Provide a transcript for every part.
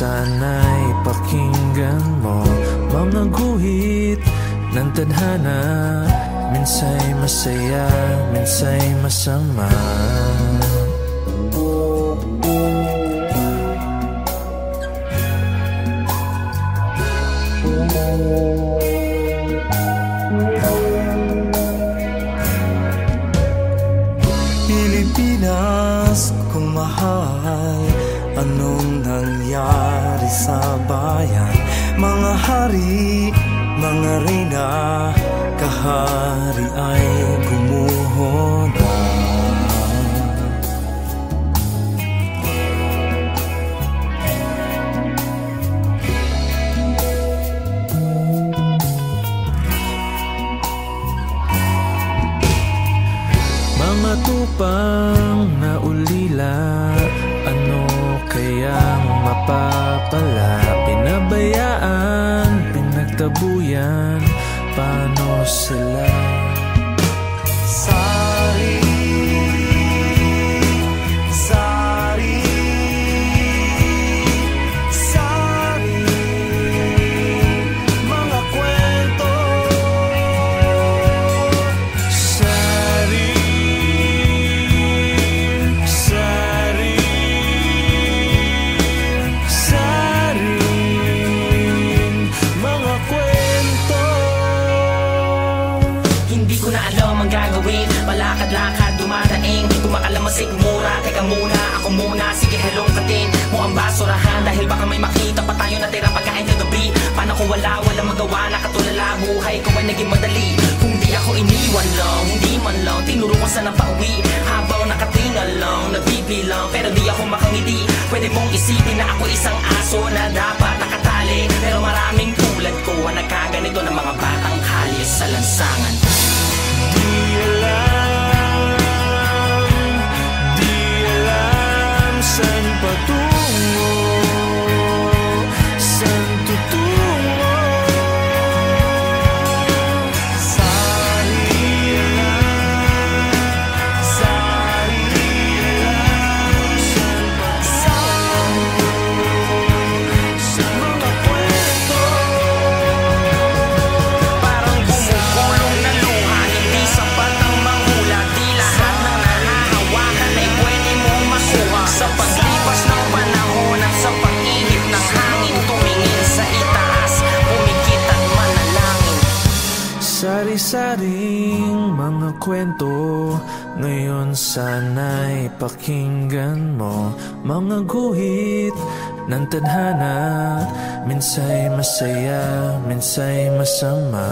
sana'y pakinggan mo. Mga guhit ng tadhana, minsa'y masaya, minsa'y masama. Pilipinas kong mahal, anong nangyari sa bayan? Mga hari, mga reyna, kahari ay gumuho na. Mga tupang na ulila, ano kayang mapapala? Pinabayaan, pinagtabuyan, paano sila? Sari, sari, sari, mga kwento. Sari, sari, sari, mga kwento. Hindi ko na alam ang gagawin, palakad-lakad, dumadaing, kumakalamasik mura. Teka muna, ako muna, sige hello katin mo ang basurahan, dahil baka may makita pa tayo na tira pagkain kagabi. Paano kung wala magawa, nakatulala, buhay ko ay naging madali. Kung di ako iniwan lang, hindi man lang tinuro ko saan ang pauwi. Habang nakatingal lang, nagbibilang, pero di ako makangiti. Pwede mong isipin na ako isang aso na dapat nakatali, pero maraming tulad ko ang nagkaganito ng mga batang kalye sa lansangan. Di alam saan patungo, saan tutungo. Sari, sari, Sa mga kwento, Parang bumukulong na luha, hindi sapat ang manghula. Di lahat ng nahahawakan ay pwede mong makuha. Sa paglipas ng panahon at sa pag-ihip ng hangin, tumingin sa itaas, pumikit at manalangin. sari-saring mga kwento, ngayon sana'y pakinggan mo. Mga guhit ng tadhana, minsa'y masaya, minsa'y masama.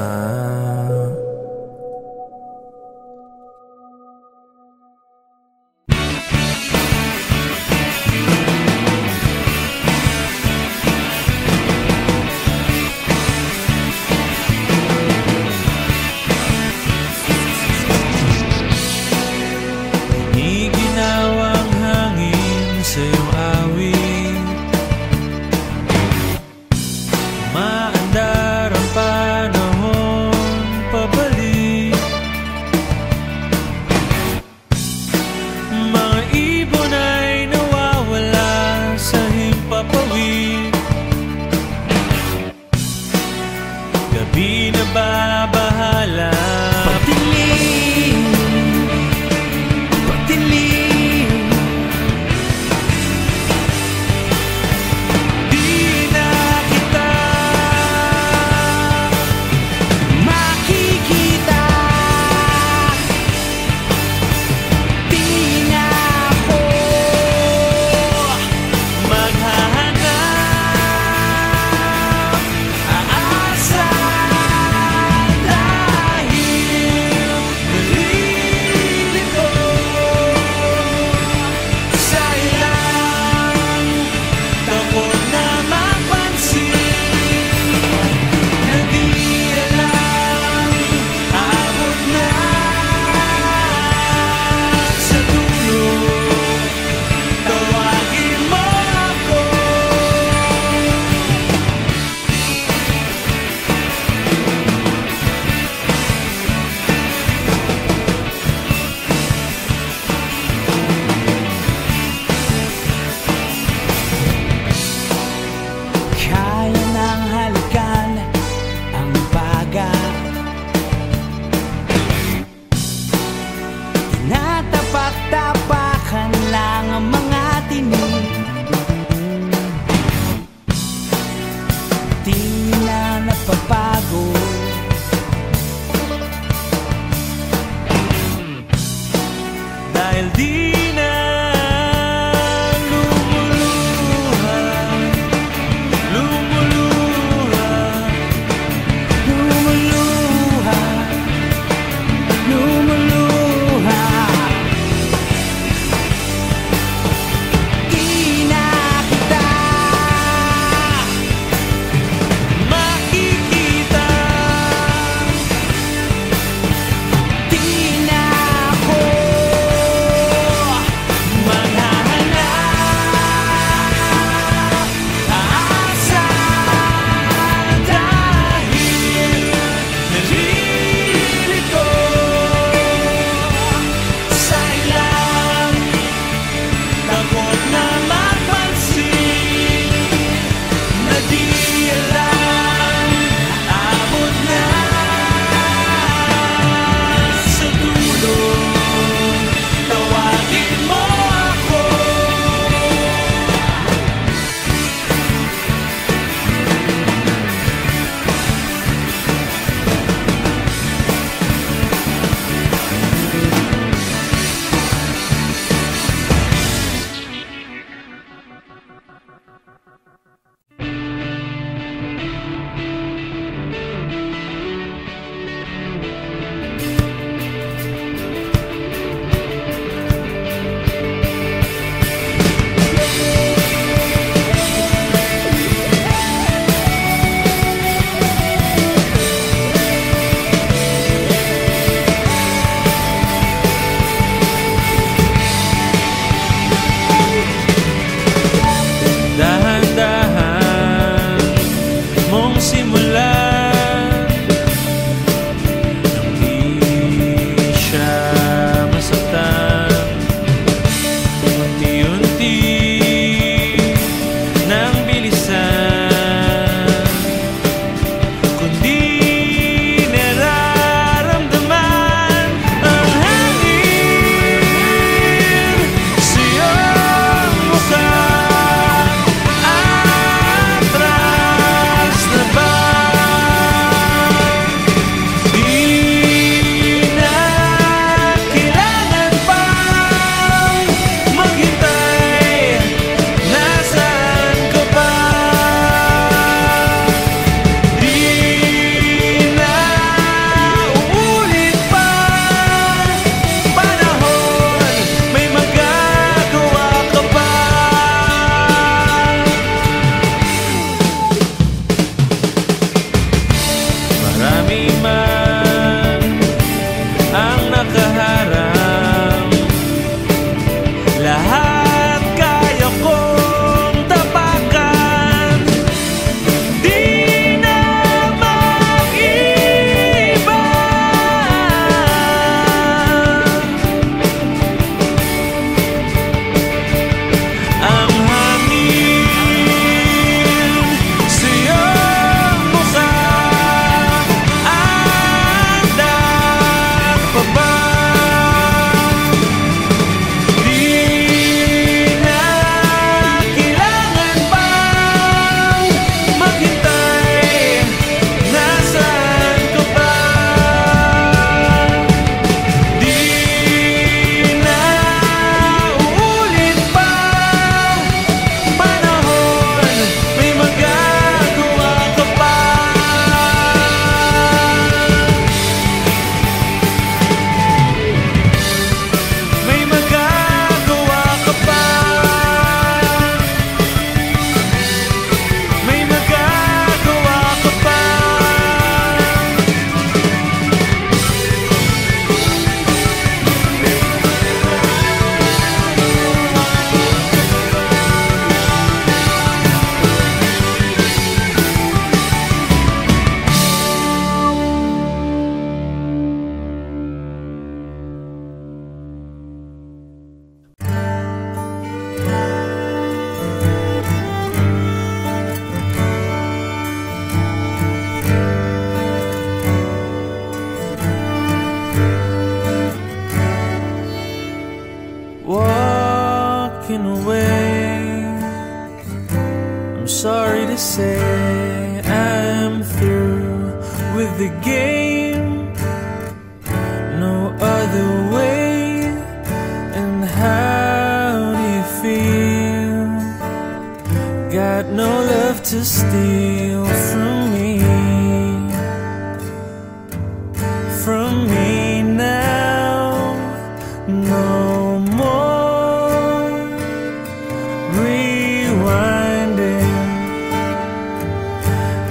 Iginawang hangin sa iyong awit, maandar ang panahon pabalik. Mga ibon ay nawawala sa himpapawid, gabi na babahala. Pagdilim, pagdilim, di na kita makikita, di na ako maghahanap, aasa lang marami man ang nakaharang, lahat kaya kong tapakan. Di na mag-iba. Ang hangin sa iyong mukha, andak pa ba? Di na kailangan pang maghintay, nasaan ka ba? Di na uulit pa panahon, may magagawa ka pa. May magagawa ka pa. May magagawa ka pa. Walking away, I'm sorry to say I'm through with the game. No other way. And how do you feel? Got no love to steal from me. From me now. No more rewinding.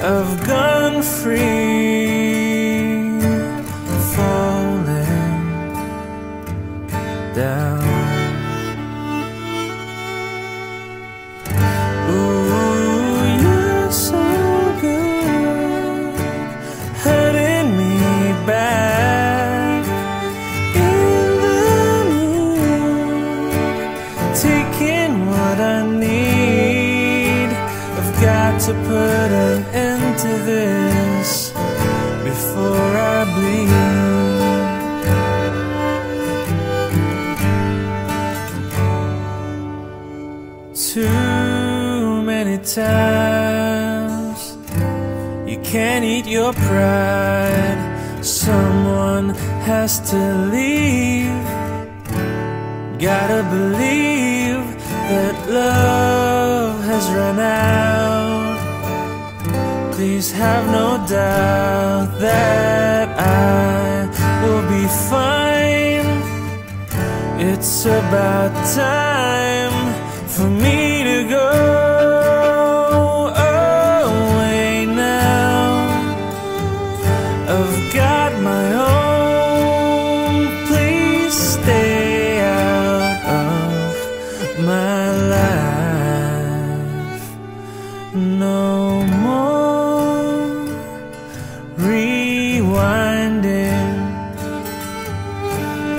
I've gone free, falling down. Ooh, you're so good, hurting me back in the mood, taking what I need. I've got to put an end to this before I bleed. Too many times you can't eat your pride. Someone has to leave. Gotta believe that love has run out. Please have no doubt that I will be fine. It's about time for me to go away now. I've got my own. Please stay out of my life. No more rewinding.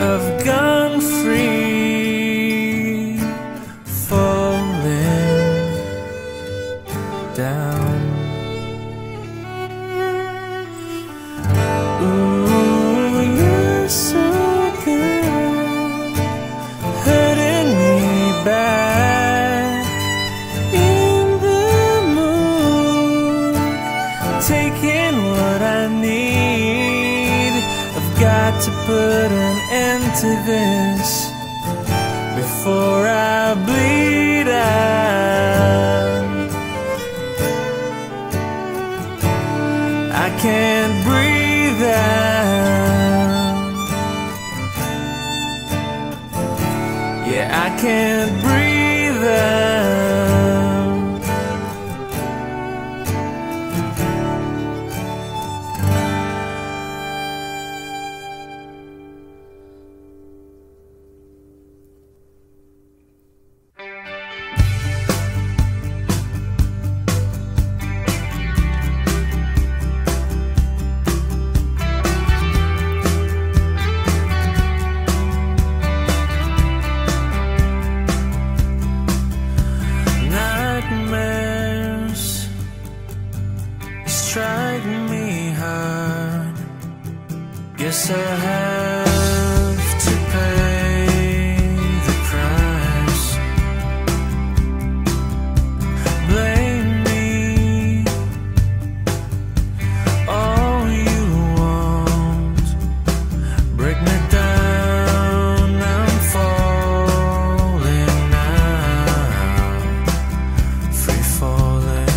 I've gone free, falling down. Ooh, you're so good, hurting me back in the mood, taking what I need. I've got to put an end to this before I bleed out. I can't breathe out. Yeah, I can't breathe out. hard. Guess I have to pay the price. Blame me all you want. Break me down, I'm falling now. Free falling.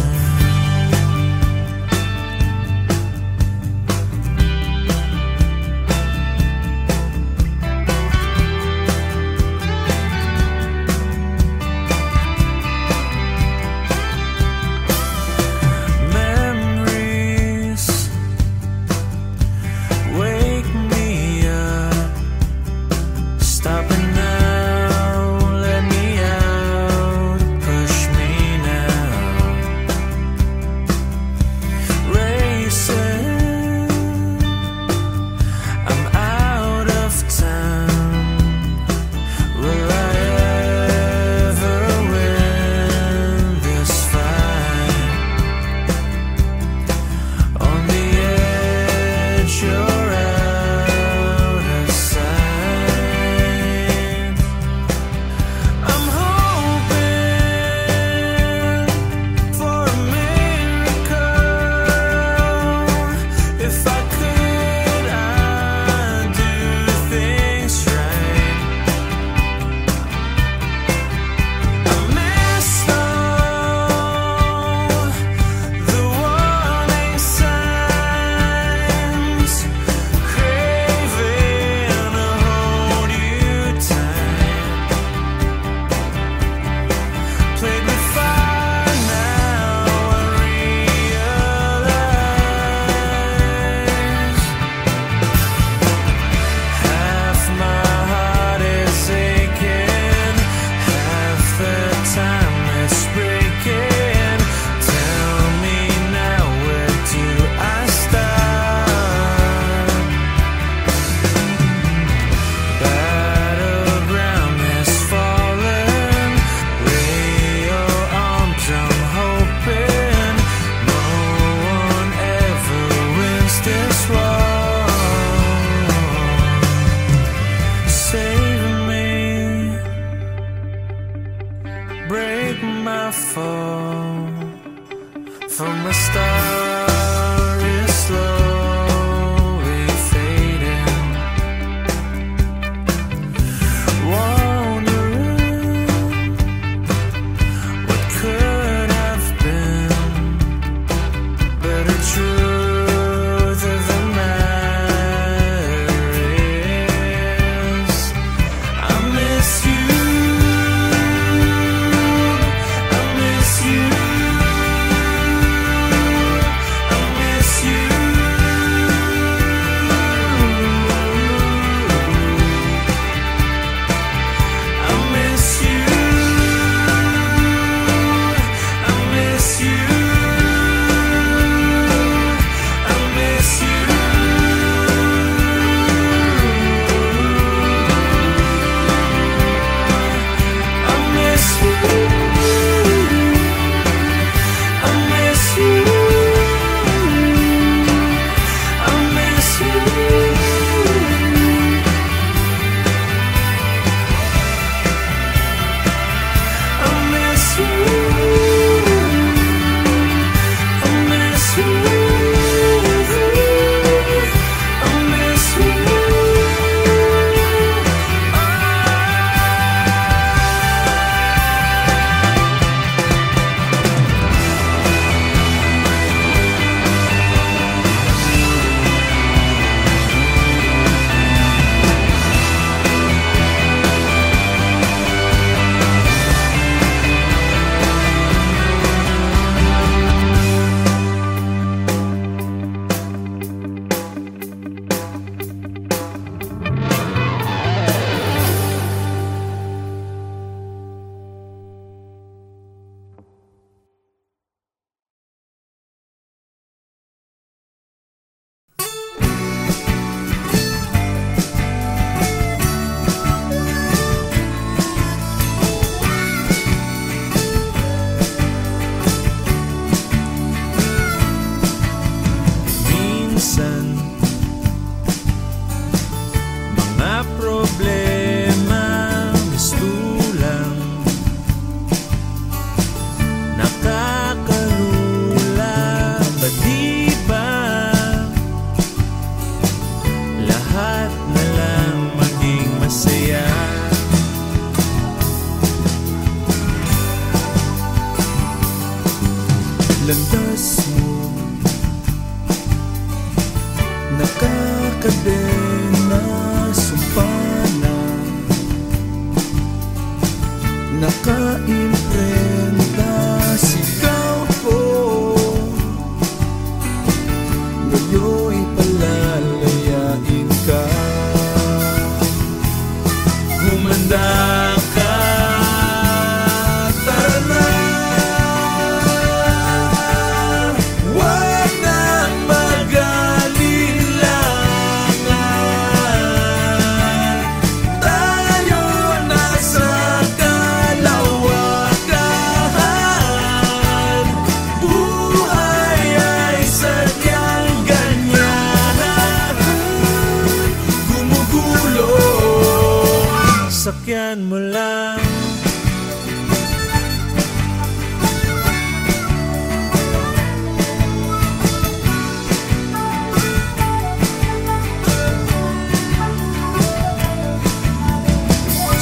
minsan mga problema mistulang nakakalula. Ba di ba lahat na lang maging masaya? Landas mo nakakadena, sumpana, nakaimprenta, sigaw ko ngayo'y palalayain ka. Humanda ka, tara na. Huwag nang mag-alinlangan, tayo na sa kalawakan. Buhay ay sadyang ganyan, gumugulo. Sakyan mo lang.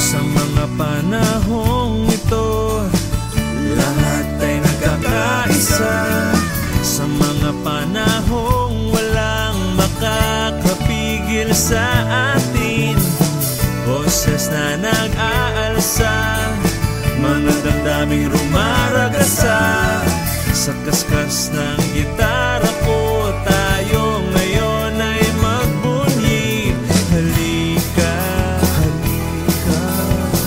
Sa mga panahong ito, lahat ay nagkakaisa. Sa mga panahong walang makakapigil sa atin, boses na nag-aalsa, mga damdaming rumaragasa. Sa kaskas ng gitara ko, tayo ngayon ay magbunyi. Halika, halika,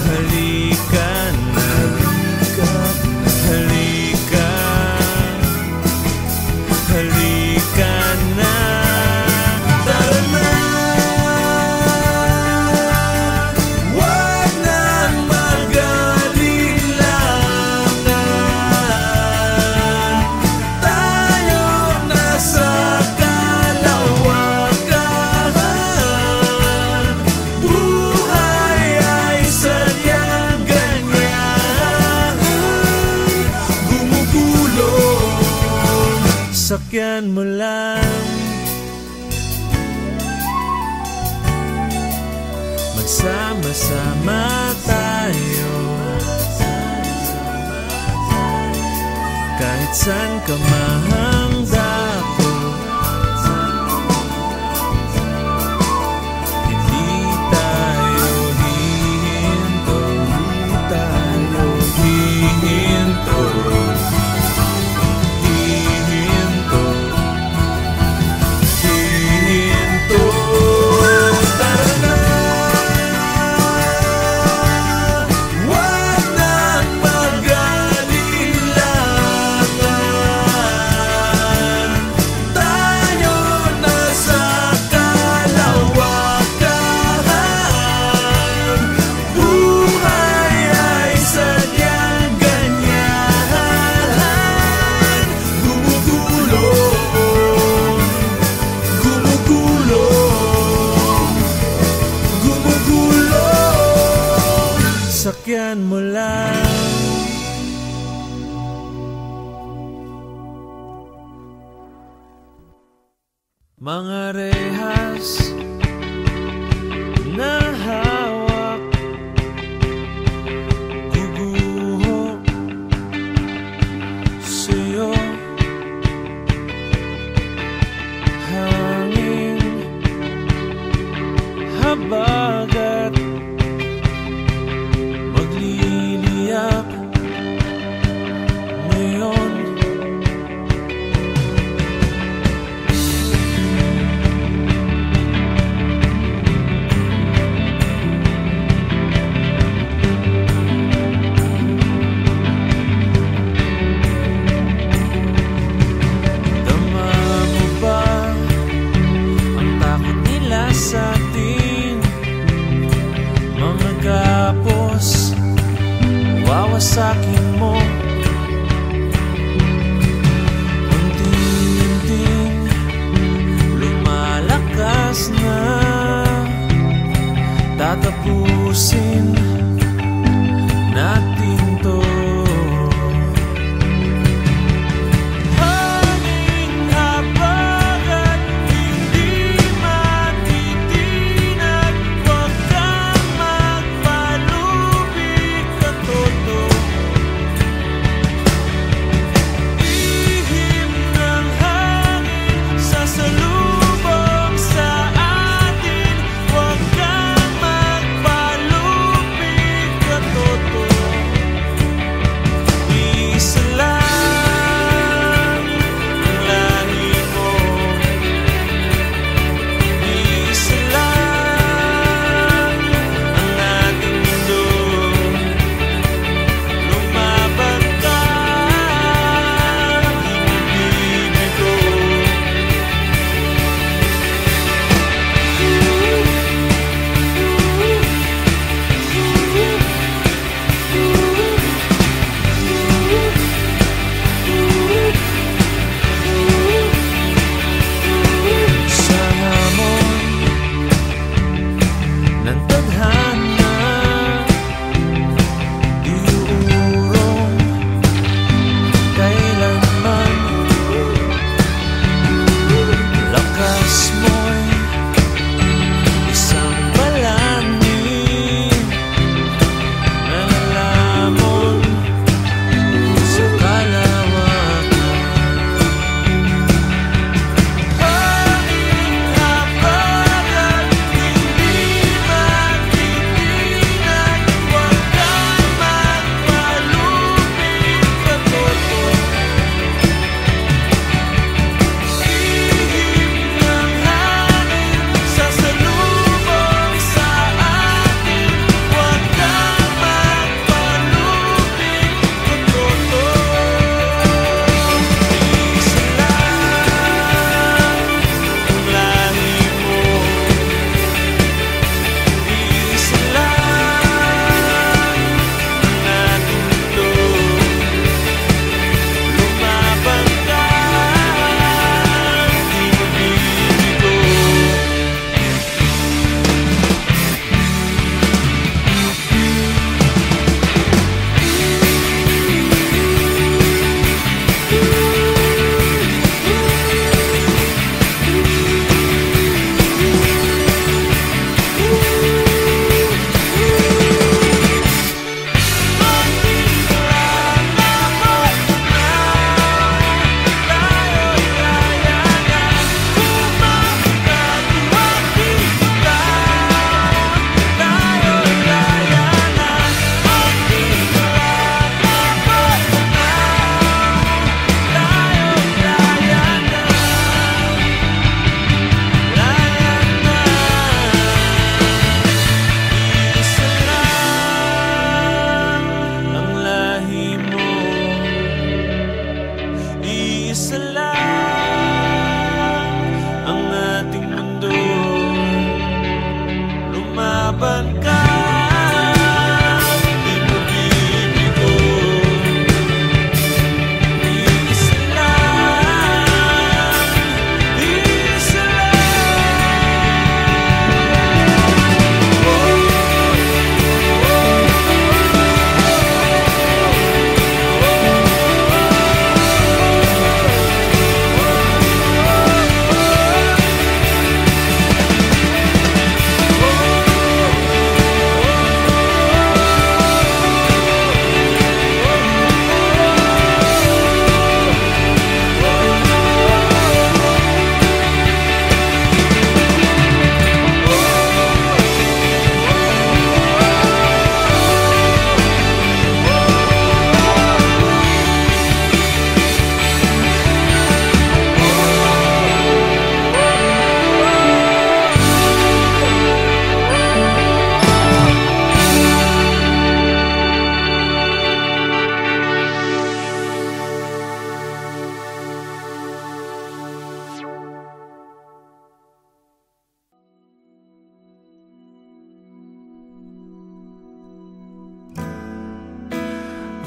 halika na, halika, halika na. Tara na. Huwag nang mag-alinlangan, tayo na sa kalawakan. Buhay ay sadyang ganyan, gumugulong. Sakyan mo lang. Magsama-sama tayo, kahit saan ka mahangdako. Hindi tayo hihinto, hindi tayo hihinto, hihinto, hihinto. Tara na. Huwag nang mag-alinlangan, tayo na sa kalawakan. Buhay ay sadyang ganyan, gumugulong, gumugulong, gumugulong. Sakyan mo lang. Mga rehas na hawak, guguho sa'yo. Hangin, habagat, magliliyak ngayon. Dama mo ba ang takot nila sa atin? Mga kapos, wawasakin mo. Unti-unting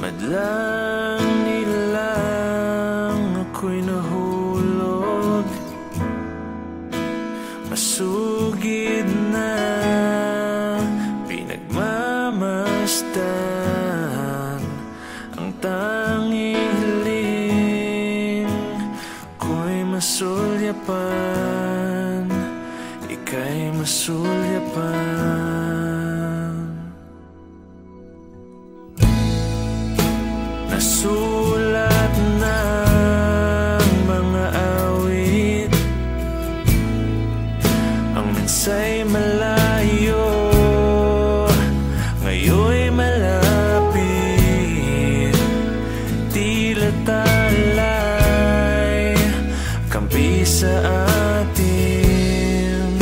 Madlang nilang ako'y nahulog, masugid na pinagmamasdan. Ang tanging hiling ko'y masulyapan, ika'y masulyapan. Nasulat ng mga awit, ang mensa'y malayo, ngayon'y malapit. Tila talay, kampi sa atin,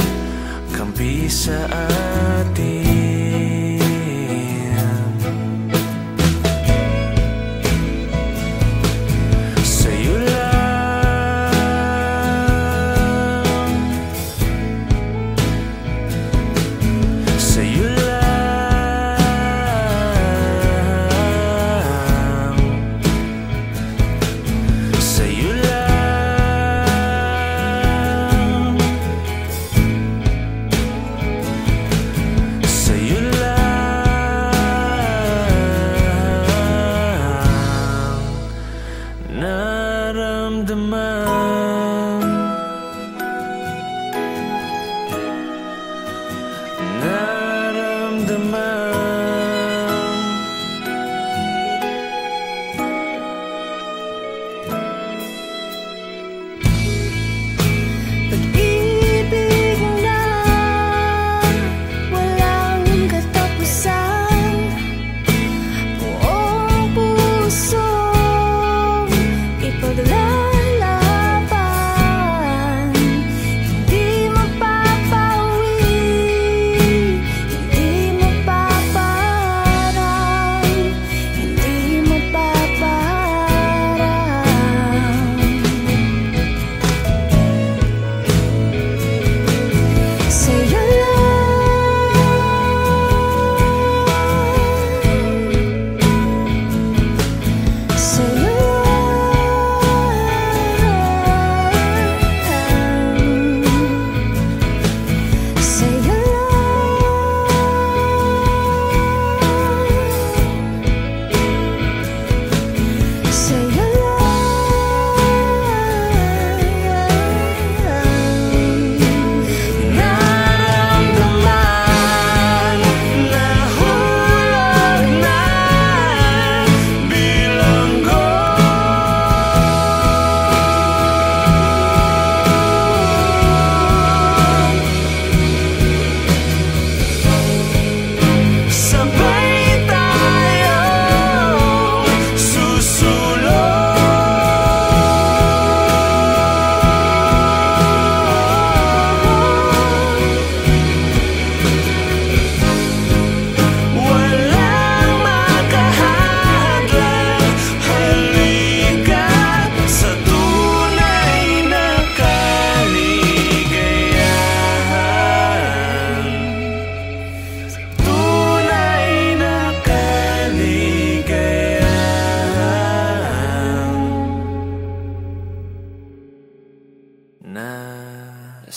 kampi sa atin.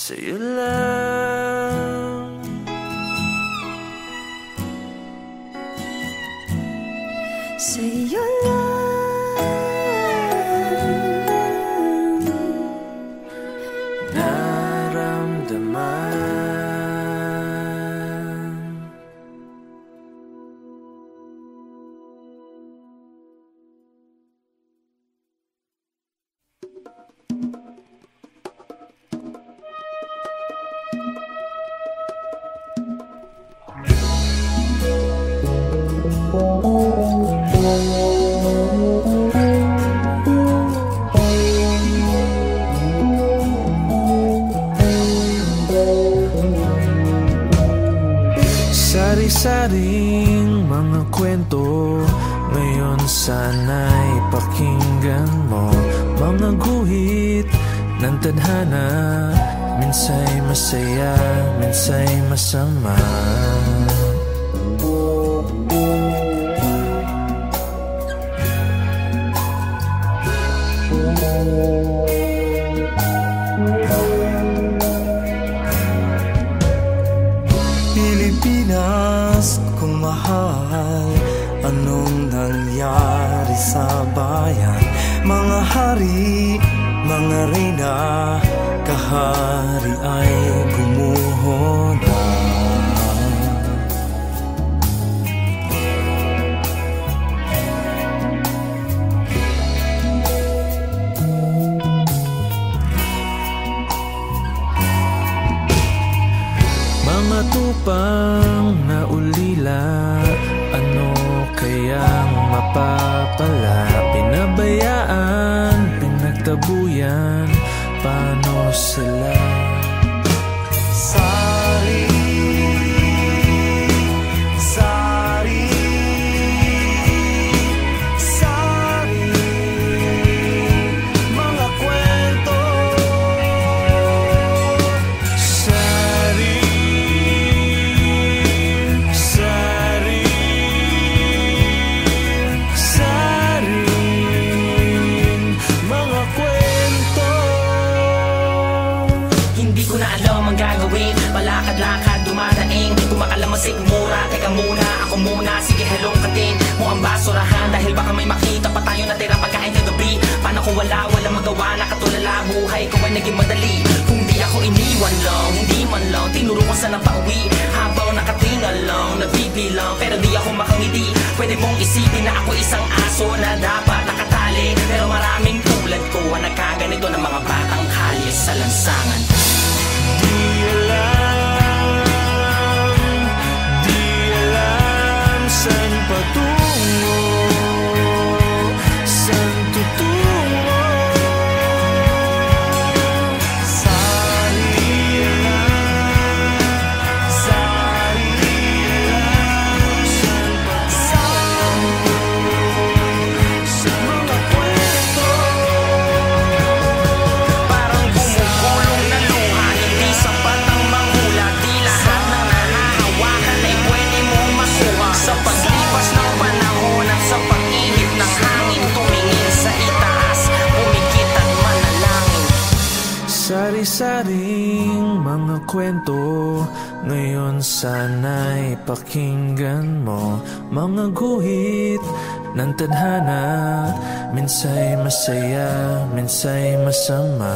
Sa'yo lang, sa'yo lang naramdaman. Sari-saring mga kwento, ngayon sana'y pakinggan mo. Mga guhit ng tadhana, minsa'y masaya, minsa'y masama. Pilipinas kung mahal, anong nangyari sa bayan? Mga hari, mga reyna, kahari ay gumuho na. Mga tupang na ulila, ano kayang mapapala? Pinabayaan, pinagtabuyan, paano sila? Sari, sari, sari, mga kwento. Sari, sari, sari, mga kwento. Hindi ko na alam ang gagawin, palakad-lakad, dumadaing kumakalamasig mura, teka muna, ako muna, sige hello katin mo ang basurahan, dahil baka may makita pa tayo na tira pagkain kagabi. Paano kung wala magawa, nakatulala buhay ko ay naging madali. Kung di ako iniwan lang, hindi man lang tinuro ko saan ang pauwi, habang nakatingal lang, nagbibilang pero di ako makangiti. Pwede mong isipin na ako isang aso na dapat nakatali, pero maraming tulad ko ang nagkaganito ng mga batang kalye sa lansangan. Di alam saan patungo, saan tutungo. Sari alam, sari alam, saan patungo, sa mga kwento. Parang bumubulong na luha, hindi sapat ang manghula. Di lahat ng nahahawakan ay pwede mong makuha. Sa paglipas ng panahon at sa pag-ihip ng hangin, tumingin sa itaas, pumikit at manalangin. Sari-saring mga kwento, ngayon sana'y pakinggan mo. Mga guhit ng tadhana, minsay masaya, minsay masama.